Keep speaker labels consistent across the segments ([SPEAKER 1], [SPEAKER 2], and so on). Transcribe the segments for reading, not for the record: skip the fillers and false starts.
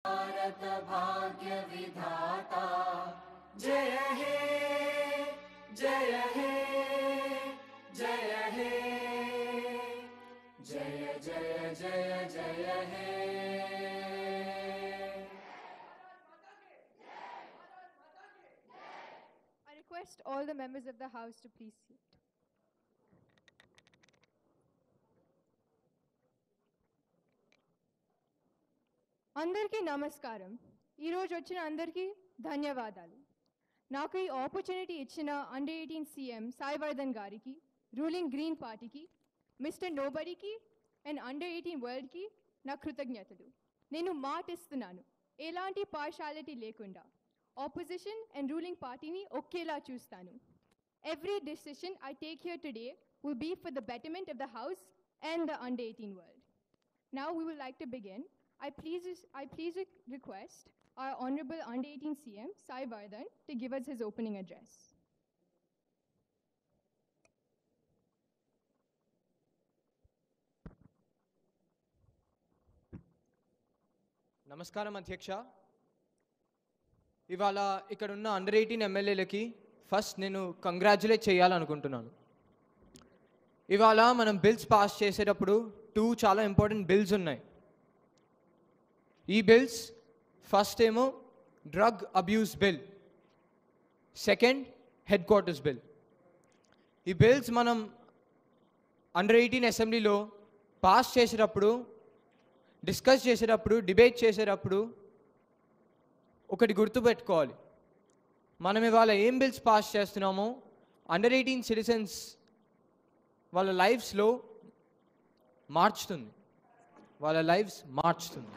[SPEAKER 1] भारत भाग्य विधाता जय हे जय हे जय हे जय जय जय जय हे।
[SPEAKER 2] I request all the members of the house to please sit. అందరికీ నమస్కారం. ఈరోజు వచ్చిన అందరికీ ధన్యవాదాలు. నాకు ఈ ఆపర్చునిటీ ఇచ్చిన అండర్ 18 సీఎం సాయివర్ధన్ గారికి, రూలింగ్ గ్రీన్ పార్టీకి, మిస్టర్ నోబడీకి అండ్ అండర్ 18 వరల్డ్కి నా కృతజ్ఞతలు. నేను మాటిస్తున్నాను, ఎలాంటి పార్షాలిటీ లేకుండా ఆపోజిషన్ అండ్ రూలింగ్ పార్టీని ఒకేలా చూస్తాను. Every decision I take here today will be for the betterment of the house and the under 18 world. Now we would like to begin. I please request our Honorable Under 18 CM, Sai Vardhan, to give us his opening address.
[SPEAKER 3] నమస్కారం అధ్యక్ష. ఇవాళ ఇక్కడ ఉన్న under 18 ఎమ్మెల్యేలకి first నేను congratulate చేయాలనుకుంటున్నాను. ఇవాళ మనం బిల్స్ పాస్ చేసేటప్పుడు 2 చాలా ఇంపార్టెంట్ బిల్స్ ఉన్నాయి. ఈ బిల్స్ ఫస్ట్ ఏమో drug abuse bill, second head quarters bill. ఈ బిల్స్ మనం అండర్ 18 అసెంబ్లీలో పాస్ చేసేటప్పుడు, డిస్కస్ చేసేటప్పుడు, డిబేట్ చేసేటప్పుడు ఒకటి గుర్తుపెట్టుకోవాలి. మనం ఇవాళ ఏం బిల్స్ పాస్ చేస్తున్నామో అండర్ 18 సిటిజన్స్ వాళ్ళ లైఫ్స్లో మార్చుతుంది, వాళ్ళ లైఫ్స్ మార్చుతుంది.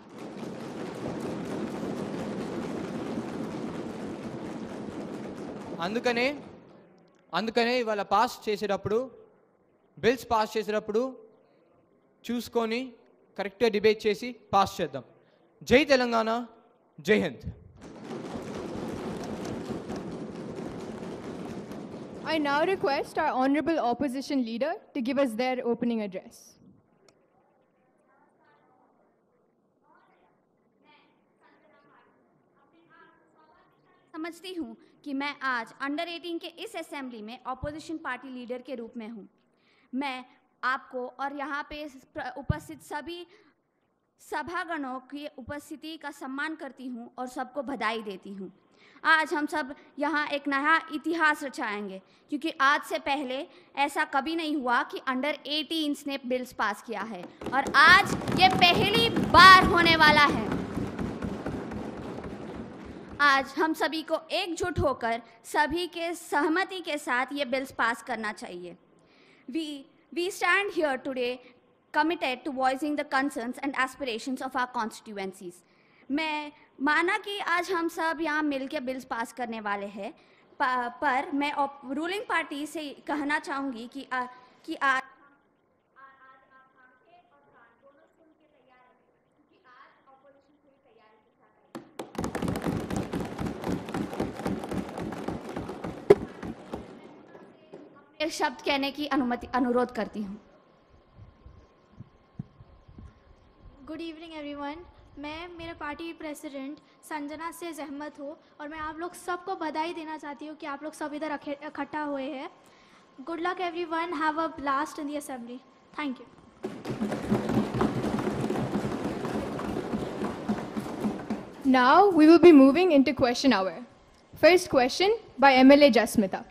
[SPEAKER 3] అందుకనే ఇవాళ పాస్ చేసేటప్పుడు, బిల్స్ పాస్ చేసేటప్పుడు చూసుకొని కరెక్ట్గా డిబేట్ చేసి పాస్ చేద్దాం. జై తెలంగాణ, జై Hind.
[SPEAKER 2] I now request our Honorable Opposition Leader to give us their opening address.
[SPEAKER 4] समझती हूँ कि मैं आज अंडर 18 के इस असेंबली में ऑपोजिशन पार्टी लीडर के रूप में हूँ. मैं आपको और यहाँ पे उपस्थित सभी सभागणों की उपस्थिति का सम्मान करती हूँ और सबको बधाई देती हूँ. आज हम सब यहाँ एक नया इतिहास रचाएंगे, क्योंकि आज से पहले ऐसा कभी नहीं हुआ कि अंडर 18 ने बिल्स पास किया है और आज ये पहली बार होने वाला है. आज हम सभी को एकजुट होकर सभी के सहमति के साथ ये बिल्स पास करना चाहिए. We stand here today committed to voicing the concerns and aspirations of our constituencies. मैं माना कि आज हम सब यहाँ मिलकर बिल्स पास करने वाले हैं, पर मैं रूलिंग पार्टी से कहना चाहूँगी कि आज शब्द कहने की अनुरोध करती हूँ.
[SPEAKER 5] Good evening everyone. मैं मेरे पार्टी प्रेसिडेंट संजना से सहमत हूँ और मैं आप लोग सबको बधाई देना चाहती हूँ कि आप लोग सब इधर इकट्ठा हुए हैं. Good luck everyone. Have a blast in the assembly. Thank you.
[SPEAKER 2] Now we will be moving into question hour. First question by MLA Jasmita.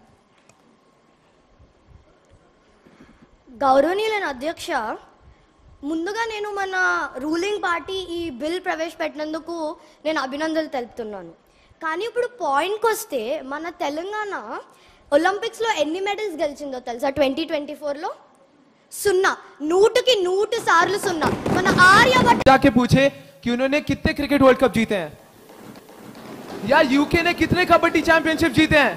[SPEAKER 6] గౌరవనీయులైన అధ్యక్ష, ముందుగా నేను మన రూలింగ్ పార్టీ ఈ బిల్ ప్రవేశపెట్టినందుకు నేను అభినందనలు తెలుపుతున్నాను. కానీ ఇప్పుడు పాయింట్కి వస్తే మన తెలంగాణ ఒలింపిక్స్లో ఎన్ని మెడల్స్ గెలిచిందో తెలుసా? 2024లో 0. 100కి 100 సార్లు 0. మన ఆర్యభట్ట
[SPEAKER 7] जाके पूछे कि उन्होंने कितने क्रिकेट वर्ल्ड कप जीते हैं या यूके ने कितने कबड्डी चैंपियनशिप जीते हैं.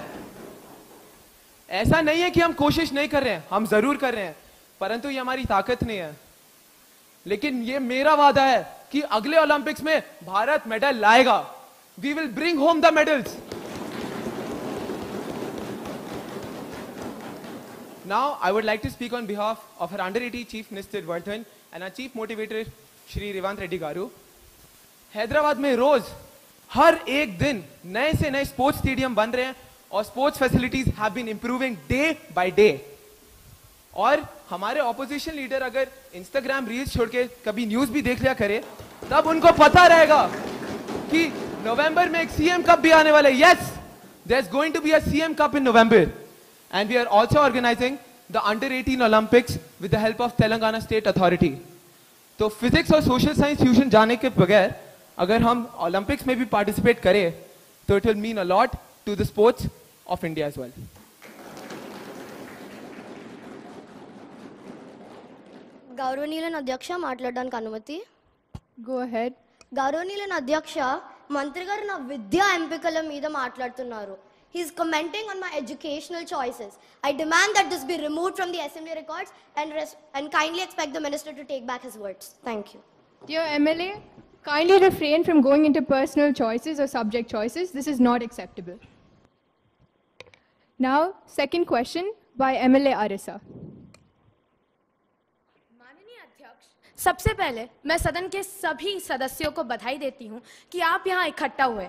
[SPEAKER 7] ऐसा नहीं है कि हम कोशिश नहीं कर रहे हैं, हम जरूर कर रहे हैं, परंतु ये हमारी ताकत नहीं है. लेकिन ये मेरा वादा है कि अगले ओलंपिक्स में भारत मेडल लाएगा. We will bring home the medals. Now I would like to speak on behalf of our under 18 Chief Minister Vardhan and our Chief Motivator Shri Revant Reddy Garu. Hyderabad में रोज हर एक दिन नए से नए स्पोर्ट्स स्टेडियम बन रहे हैं और sports facilities have been improving day by day. और हमारे ऑपोजिशन लीडर अगर इंस्टाग्राम रील्स छोड़ के कभी न्यूज भी देख लिया करे, तब उनको पता रहेगा कि नवंबर में एक सीएम कप भी आने वाला है। Yes, there is going to be a CM cup in November and we are also organising the under 18 Olympics with the help of Telangana state authority. तो फिजिक्स और सोशल साइंस ट्यूशन जाने के बगैर अगर हम ओलंपिक्स में भी पार्टिसिपेट करें तो it will mean a lot to the sports of India as well.
[SPEAKER 6] గౌరవనీయులైన అధ్యక్ష మాట్లాడడానికి అనుమతి.
[SPEAKER 2] Go ahead.
[SPEAKER 6] గౌరవనీయులైన అధ్యక్ష, మంత్రి గారు నా విద్యా ఎంపికల మీద మాట్లాడుతున్నారు. He is commenting on my educational choices. I demand that this be removed from the assembly records and kindly expect the minister to take back his words. Thank you.
[SPEAKER 2] Dear MLA, kindly refrain from going into personal choices or subject choices. This is not acceptable. Now, second question by MLA Arisa.
[SPEAKER 8] सबसे पहले मैं सदन के सभी सदस्यों को बधाई देती हूं कि आप यहां इकट्ठा हुए।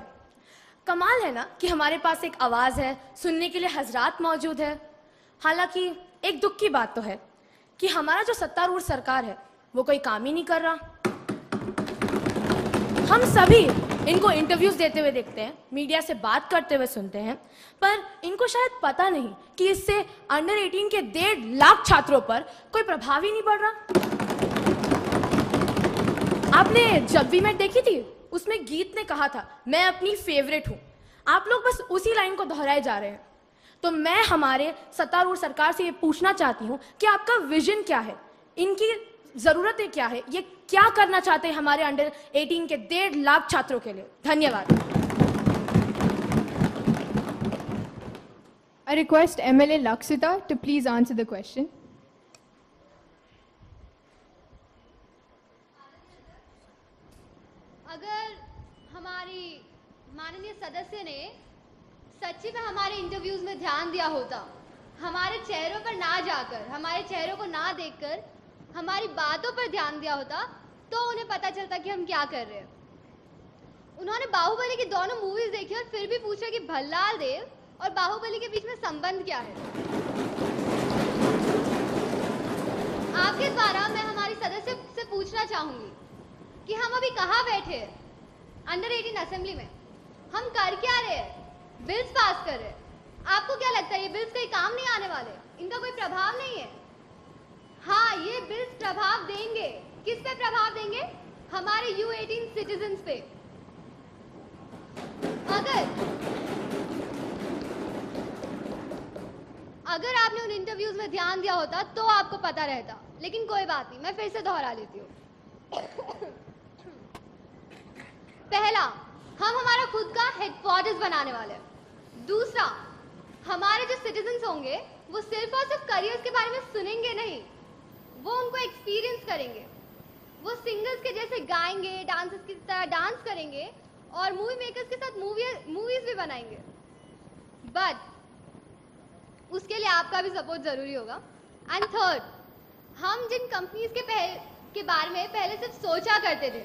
[SPEAKER 8] कमाल है ना कि हमारे पास एक आवाज है, सुनने के लिए हजरात मौजूद है। हालांकि एक दुख की बात तो है कि हमारा जो सत्तारूढ़ सरकार है वो कोई काम ही नहीं कर रहा। हम सभी इनको इंटरव्यूज देते हुए देखते हैं, मीडिया से बात करते हुए सुनते हैं, पर इनको शायद पता नहीं कि इससे अंडर 18 के 1.5 लाख छात्रों पर कोई प्रभाव ही नहीं पड़ रहा। आपने जब भी मैच देखी थी उसमें गीत ने कहा था मैं अपनी फेवरेट हूं। आप लोग बस उसी लाइन को दोहराए जा रहे हैं। तो मैं हमारे सत्तारूढ़ सरकार से ये पूछना चाहती हूं कि आपका विजन क्या है, इनकी जरूरतें क्या है, ये क्या करना चाहते हैं हमारे अंडर 18 के 1.5 लाख छात्रों के लिए। धन्यवाद।
[SPEAKER 2] I request MLA Laksita to please answer the question.
[SPEAKER 9] अगर हमारी माननीय सदस्य ने सच्ची में हमारे इंटरव्यूज में ध्यान दिया होता, हमारे चेहरों पर ना जाकर, हमारे चेहरों को ना देखकर हमारी बातों पर ध्यान दिया होता, तो उन्हें पता चलता कि हम क्या कर रहे हैं। उन्होंने बाहुबली की दोनों मूवीज देखी और फिर भी पूछा कि भल्लाल देव और बाहुबली के बीच में संबंध क्या है। आपके द्वारा मैं हमारी सदस्य से पूछना चाहूंगी कि हम अभी कहाँ बैठे हैं अंडर 18 असेंबली में, हम कर क्या रहे हैं, बिल्स पास कर रहे हैं। आपको क्या लगता है ये बिल्स कहीं काम नहीं आने वाले, इनका कोई प्रभाव नहीं है? हाँ, ये बिल्स प्रभाव देंगे। किस पे प्रभाव देंगे? हमारे U18 सिटीजन्स पे। अगर आपने उन इंटरव्यूज में ध्यान दिया होता तो आपको पता रहता, लेकिन कोई बात नहीं, मैं फिर से दोहरा लेती हूँ। पहला, हम हमारा खुद का हेडक्वार्टर्स बनाने वाले हैं। दूसरा, हमारे जो सिटीजन्स होंगे वो सिर्फ और सिर्फ करियर्स के बारे में सुनेंगे नहीं, वो उनको एक्सपीरियंस करेंगे। वो सिंगर्स के जैसे गाएंगे, डांसर्स की तरह डांस करेंगे और मूवी मेकर्स के साथ मूवीज भी बनाएंगे। बट उसके लिए आपका भी सपोर्ट जरूरी होगा। एंड थर्ड, हम जिन कंपनीज के बारे में पहले सिर्फ सोचा करते थे,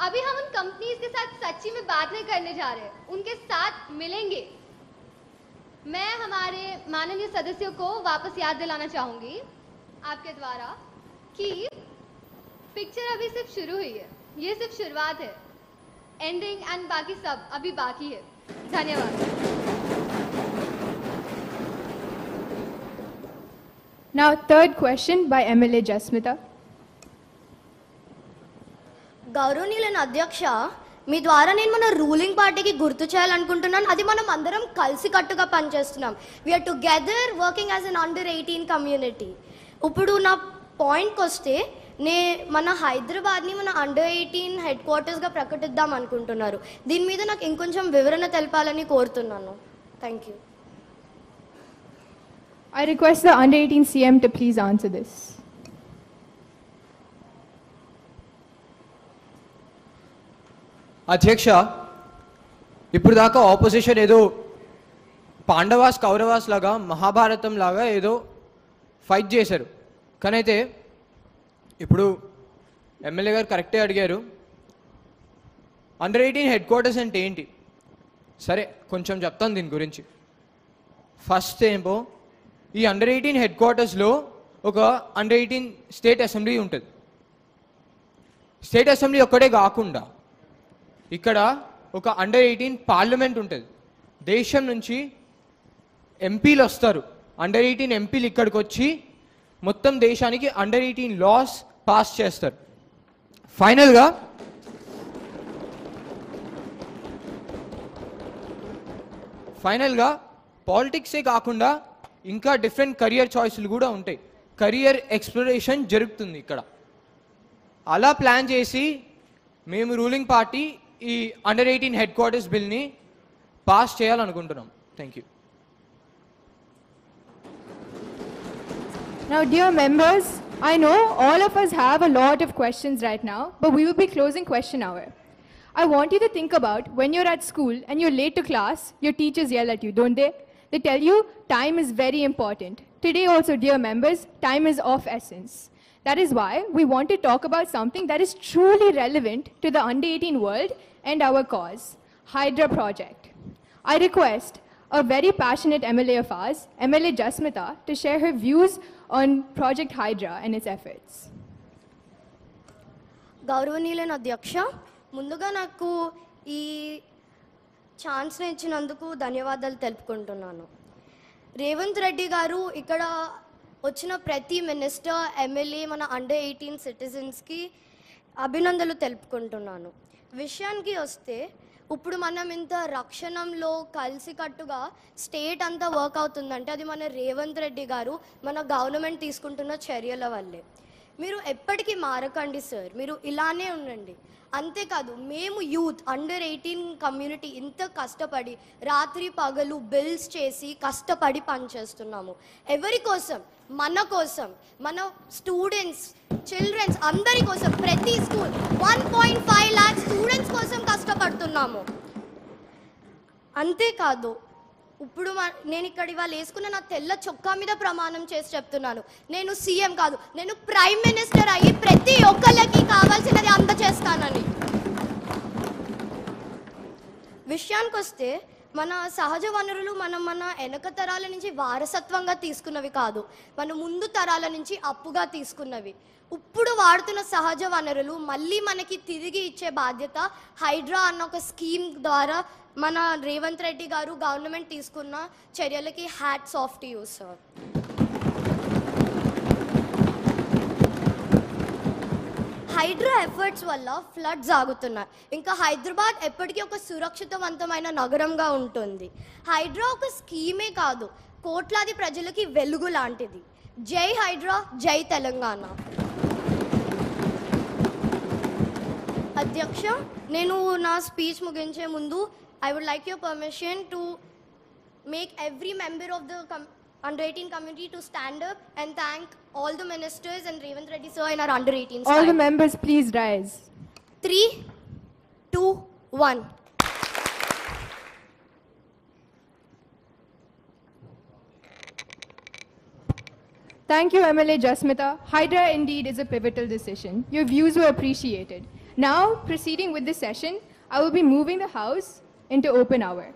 [SPEAKER 9] अभी हम उन कंपनीज के साथ सच्ची में बात नहीं करने जा रहे, उनके साथ मिलेंगे। मैं हमारे माननीय सदस्यों को वापस याद दिलाना चाहूंगी आपके द्वारा कि पिक्चर अभी सिर्फ शुरू हुई है, ये सिर्फ शुरुआत है, एंडिंग एंड बाकी सब अभी बाकी है। धन्यवाद।
[SPEAKER 2] Now, third question by MLA Jasmita.
[SPEAKER 6] గౌరవనీయులైన అధ్యక్ష, మీ ద్వారా నేను మన రూలింగ్ పార్టీకి గుర్తు చేయాలనుకుంటున్నాను, అది మనం అందరం కలిసికట్టుగా పనిచేస్తున్నాం. We're together working as an under 18 community. ఇప్పుడు నా పాయింట్కి వస్తే, మన హైదరాబాద్ని మన అండర్ 18 హెడ్ క్వార్టర్స్గా ప్రకటిద్దాం అనుకుంటున్నారు. దీని మీద నాకు ఇంకొంచెం వివరణ తెలపాలని కోరుతున్నాను. Thank you.
[SPEAKER 2] I request the under 18 CM to please answer this.
[SPEAKER 3] అధ్యక్ష, ఇప్పుడు దాకా ఆపోజిషన్ ఏదో పాండవాస్ కౌరవాస్ లాగా మహాభారతం లాగా ఏదో ఫైట్ చేశారు. కానీ అయితే ఇప్పుడు ఎమ్మెల్యే గారు కరెక్టే అడిగారు. అండర్-18 హెడ్ క్వార్టర్స్ అంటే ఏంటి? సరే, కొంచెం చెప్తాను దీని గురించి. ఫస్ట్ ఏమో ఈ అండర్-18 హెడ్ క్వార్టర్స్లో ఒక అండర్-18 స్టేట్ అసెంబ్లీ ఉంటుంది. స్టేట్ అసెంబ్లీ ఒక్కడే కాకుండా ఇక్కడ ఒక అండర్-18 పార్లమెంట్ ఉంటుంది. దేశం నుంచి ఎంపీలు వస్తారు. అండర్-18 ఎంపీలు ఇక్కడికి వచ్చి మొత్తం దేశానికి అండర్-18 లాస్ పాస్ చేస్తారు. ఫైనల్గా పాలిటిక్సే కాకుండా ఇంకా డిఫరెంట్ కెరియర్ చాయిస్లు కూడా ఉంటాయి. కెరియర్ ఎక్స్ప్లోరేషన్ జరుగుతుంది ఇక్కడ. అలా ప్లాన్ చేసి మేము రూలింగ్ పార్టీ ఈ అండర్-18 హెడ్ క్వార్టర్స్ బిల్ని పాస్ చేయాలనుకుంటున్నాం. Thank you.
[SPEAKER 2] Now, dear members, I know all of us have a lot of questions right now, but we will be closing question hour. I want you to think about when you're at school and you're late to class, your teachers yell at you, don't they? They tell you time is very important. Today also, dear members, time is of essence. That is why we want to talk about something that is truly relevant to the under-18 world and our cause, Hydra Project. I request a very passionate MLA of ours, MLA Jasmita, to share her views on Project Hydra and its efforts.
[SPEAKER 6] గౌరవనీయులైన అధ్యక్ష, ముందుగా నాకు ఈ ఛాన్స్ని ఇచ్చినందుకు ధన్యవాదాలు తెలుపుకుంటున్నాను. రేవంత్ రెడ్డి గారు ఇక్కడ వచ్చిన ప్రతి మినిస్టర్, ఎమ్మెల్యే, మన అండర్-18 సిటిజన్స్కి అభినందనలు తెలుపుకుంటున్నాను. విషయానికి వస్తే ఇప్పుడు మనం ఇంత రక్షణంలో కలిసికట్టుగా స్టేట్ అంతా వర్క్ అవుతుందంటే అది మన రేవంత్ రెడ్డి గారు, మన గవర్నమెంట్ తీసుకుంటున్న చర్యల వల్లే. మీరు ఎప్పటికీ మారకండి సార్, మీరు ఇలానే ఉండండి. అంతేకాదు, మేము యూత్ అండర్-18 కమ్యూనిటీ ఇంత కష్టపడి రాత్రి పగలు బిల్స్ చేసి కష్టపడి పనిచేస్తున్నాము. ఎవరి కోసం? మన కోసం, మన స్టూడెంట్స్, చిల్డ్రన్స్ అందరి కోసం. ప్రతి స్కూల్ 1.5 lakh స్టూడెంట్స్ కోసం కష్టపడుతున్నాము. అంతేకాదు, ఇప్పుడు నేను ఇక్కడ ఇవాళ వేసుకున్న నా తెల్ల చొక్కా మీద ప్రమాణం చేసి చెప్తున్నాను, నేను సీఎం కాదు, నేను ప్రైమ్ మినిస్టర్ అయ్యి ప్రతి ఒక్కళ్ళకి కావాల్సినది అందజేస్తానని. విషయానికి వస్తే మన సహజ వనరులు మన వెనక తరాల నుంచి వారసత్వంగా తీసుకున్నవి కాదు, మన ముందు తరాల నుంచి అప్పుగా తీసుకున్నవి. ఇప్పుడు వాడుతున్న సహజ వనరులు మళ్ళీ మనకి తిరిగి ఇచ్చే బాధ్యత హైడ్రా అన్న ఒక స్కీమ్ ద్వారా మన రేవంత్ రెడ్డి గారు గవర్నమెంట్ తీసుకున్న చర్యలకి hats off to you sir. Hydraa efforts వల్ల ఫ్లడ్స్ ఆగుతున్నాయి. ఇంకా హైదరాబాద్ ఎప్పటికీ ఒక సురక్షితవంతమైన నగరంగా ఉంటుంది. హైడ్రా ఒక స్కీమే కాదు, కోట్లాది ప్రజలకి వెలుగు లాంటిది. జై హైడ్రా, జై తెలంగాణ. అధ్యక్ష, నేను నా స్పీచ్ ముగించే ముందు I would like your permission to make every member of the under-18 community to stand up and thank all the ministers and Revanth Reddy sir in our under-18
[SPEAKER 2] All the members, please rise.
[SPEAKER 6] 3, 2, 1.
[SPEAKER 2] Thank you, MLA Jasmita. Hydra indeed is a pivotal decision. Your views were appreciated. Now, proceeding with this session, I will be moving the House into open hour.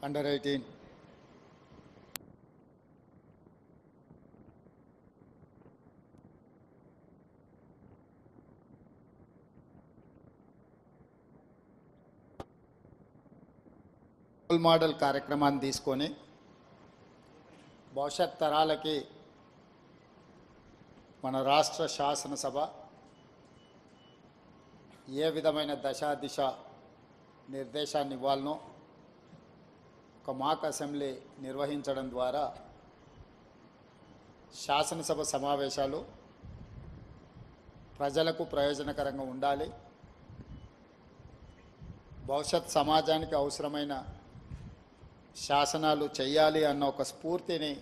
[SPEAKER 10] Under-18. Role model కార్యక్రమాన్ని తీసుకొని భవిష్యత్ తరాలకి మన రాష్ట్ర శాసనసభ ఏ విధమైన దశ దిశ నిర్దేశాన్ని ఇవ్వాలనో ఒక మాక్ అసెంబ్లీ నిర్వహించడం ద్వారా శాసనసభ సమావేశాలు ప్రజలకు ప్రయోజనకరంగా ఉండాలి, భవిష్యత్ సమాజానికి అవసరమైన శాసనాలు చేయాలి అన్న ఒక స్ఫూర్తిని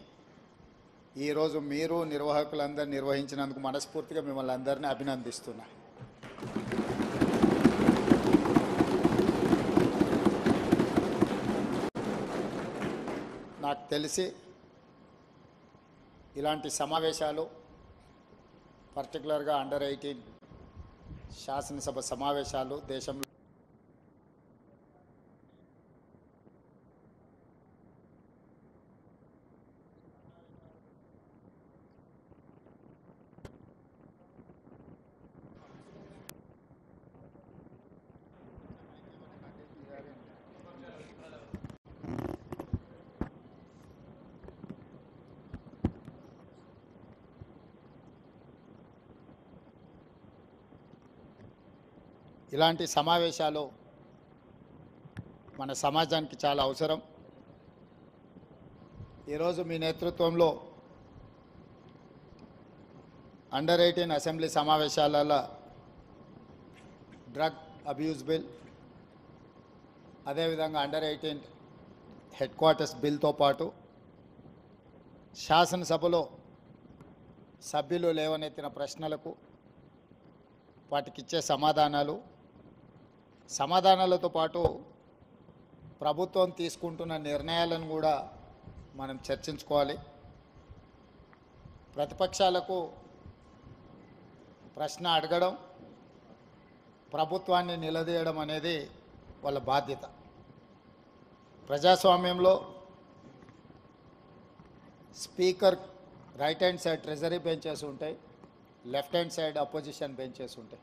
[SPEAKER 10] ఈరోజు మీరు నిర్వాహకులందరూ నిర్వహించినందుకు మనస్ఫూర్తిగా మిమ్మల్ని అందరినీ అభినందిస్తున్నా. నాకు తెలిసి ఇలాంటి సమావేశాలు పర్టికులర్గా అండర్ 18 శాసనసభ సమావేశాలు దేశంలో ఇలాంటి సమావేశాలు మన సమాజానికి చాలా అవసరం. ఈరోజు మీ నేతృత్వంలో అండర్ 18 అసెంబ్లీ సమావేశాలలో డ్రగ్ అబ్యూస్ బిల్, అదేవిధంగా అండర్ 18 హెడ్ క్వార్టర్స్ బిల్తో పాటు శాసనసభలో సభ్యులు లేవనెత్తిన ప్రశ్నలకు వాటికిచ్చే సమాధానాలతో పాటు ప్రభుత్వం తీసుకుంటున్న నిర్ణయాలను కూడా మనం చర్చించుకోవాలి. ప్రతిపక్షాలకు ప్రశ్న అడగడం, ప్రభుత్వాన్ని నిలదీయడం అనేది వాళ్ళ బాధ్యత. ప్రజాస్వామ్యంలో speaker right hand side treasury benches ఉంటాయి, left hand side opposition benches ఉంటాయి.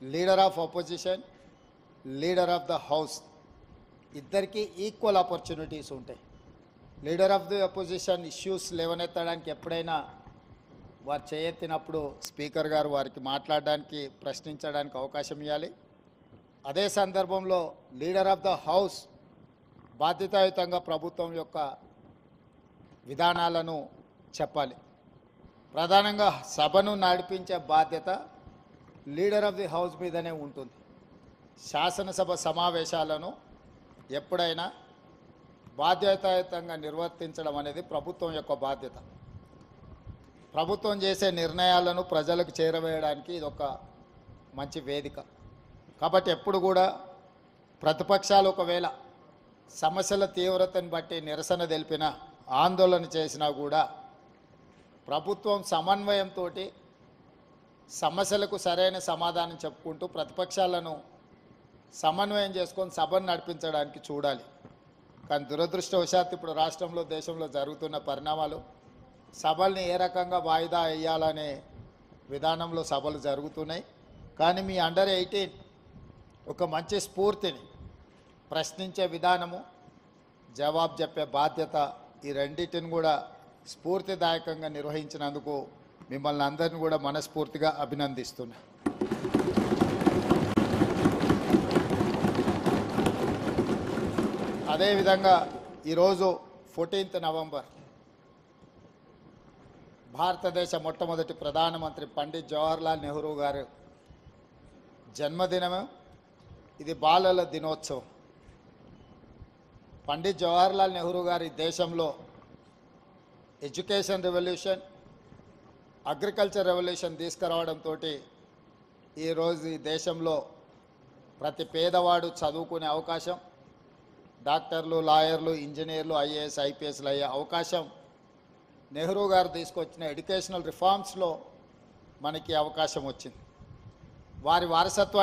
[SPEAKER 10] Leader of opposition, leader of the house ఇద్దరికీ ఈక్వల్ ఆపర్చునిటీస్ ఉంటాయి. Leader of the opposition issues లేవనెత్తడానికి ఎప్పుడైనా వారు చేయెత్తినప్పుడు స్పీకర్ గారు వారికి మాట్లాడడానికి, ప్రశ్నించడానికి అవకాశం ఇవ్వాలి. అదే సందర్భంలో లీడర్ ఆఫ్ ద హౌస్ బాధ్యతాయుతంగా ప్రభుత్వం యొక్క విధానాలను చెప్పాలి. ప్రధానంగా సభను నడిపించే బాధ్యత లీడర్ ఆఫ్ ది హౌస్ మీదనే ఉంటుంది. శాసనసభ సమావేశాలను ఎప్పుడైనా బాధ్యతాయుతంగా నిర్వర్తించడం అనేది ప్రభుత్వం యొక్క బాధ్యత. ప్రభుత్వం చేసే నిర్ణయాలను ప్రజలకు చేరవేయడానికి ఇది ఒక మంచి వేదిక. కాబట్టి ఎప్పుడు కూడా ప్రతిపక్షాలు ఒకవేళ సమస్యల తీవ్రతను బట్టి నిరసన తెలిపినా, ఆందోళన చేసినా కూడా ప్రభుత్వం సమన్వయంతో సమస్యలకు సరైన సమాధానం చెప్పుకుంటూ ప్రతిపక్షాలను సమన్వయం చేసుకొని సభను నడిపించడానికి చూడాలి. కానీ దురదృష్టవశాత్తు ఇప్పుడు రాష్ట్రంలో, దేశంలో జరుగుతున్న పరిణామాలు సభల్ని ఏ రకంగా వాయిదా వేయాలనే విధానంలో సభలు జరుగుతున్నాయి. కానీ మీ అండర్ 18 ఒక మంచి స్ఫూర్తిని, ప్రశ్నించే విధానము, జవాబు చెప్పే బాధ్యత, ఈ రెండింటిని కూడా స్ఫూర్తిదాయకంగా నిర్వహించినందుకు మిమ్మల్ని అందరినీ కూడా మనస్ఫూర్తిగా అభినందిస్తున్నా. అదేవిధంగా ఈరోజు 14th నవంబర్ భారతదేశ మొట్టమొదటి ప్రధానమంత్రి పండిత్ జవహర్లాల్ నెహ్రూ గారు జన్మదినము. ఇది బాలల దినోత్సవం. పండిత్ జవహర్లాల్ నెహ్రూ గారి దేశంలో ఎడ్యుకేషన్ రెవల్యూషన్, అగ్రికల్చర్ రెవల్యూషన్ తీసుకురావడంతో ఈరోజు ఈ దేశంలో ప్రతి పేదవాడు చదువుకునే అవకాశం, డాక్టర్లు, లాయర్లు, ఇంజనీర్లు, ఐఏఎస్, ఐపీఎస్లు అయ్యే అవకాశం నెహ్రూ గారు తీసుకొచ్చిన ఎడ్యుకేషనల్ రిఫార్మ్స్లో మనకి అవకాశం వచ్చింది. వారి వారసత్వాన్ని